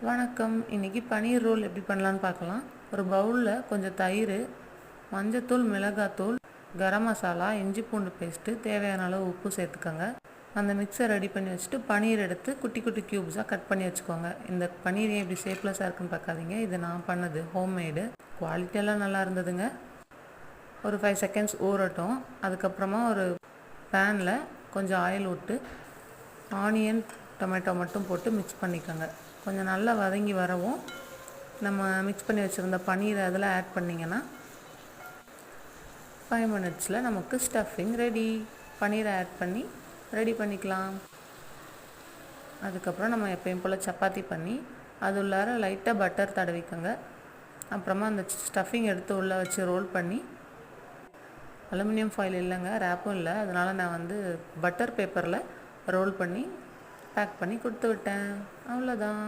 வணக்கம். இன்றைக்கி பன்னீர் ரோல் எப்படி பண்ணலான்னு பார்க்கலாம். ஒரு பவுலில் கொஞ்சம் தயிர், மஞ்சத்தூள், மிளகாத்தூள், கரம் மசாலா, இஞ்சி பூண்டு பேஸ்ட்டு, தேவையான அளவு உப்பு சேர்த்துக்கோங்க. அந்த மிக்ஸை ரெடி பண்ணி வச்சுட்டு பன்னீர் எடுத்து குட்டி குட்டி க்யூப்ஸாக கட் பண்ணி வச்சுக்கோங்க. இந்த பன்னீர் ஏன் இப்படி ஷேப்லெஸ்ஸாக இருக்குன்னு பார்க்காதீங்க, இது நான் பண்ணது, ஹோம்மேடு. குவாலிட்டியெல்லாம் நல்லா இருந்ததுங்க. ஒரு 5 செகண்ட்ஸ் ஊறட்டும். அதுக்கப்புறமா ஒரு பேனில் கொஞ்சம் ஆயில் விட்டு ஆனியன், டொமேட்டோ மட்டும் போட்டு மிக்ஸ் பண்ணிக்கோங்க. கொஞ்சம் நல்லா வதங்கி வரவும் நம்ம மிக்ஸ் பண்ணி வச்சுருந்த பன்னீரை அதில் ஆட் பண்ணிங்கன்னா 5 மினிட்ஸில் நமக்கு ஸ்டஃபிங் ரெடி. பன்னீரை ஆட் பண்ணி ரெடி பண்ணிக்கலாம். அதுக்கப்புறம் நம்ம எப்பயும் போல் சப்பாத்தி பண்ணி அது உள்ளார லைட்டாக பட்டர் தடவிக்கோங்க. அப்புறமா அந்த ஸ்டஃபிங் எடுத்து உள்ளே வச்சு ரோல் பண்ணி, அலுமினியம் ஃபாயில் இல்லைங்க, ரேப்பும் இல்லை, அதனால் நான் பட்டர் பேப்பரில் ரோல் பண்ணி பேக் பண்ணி கொடுத்து விட்டேன். அவ்வளோதான்.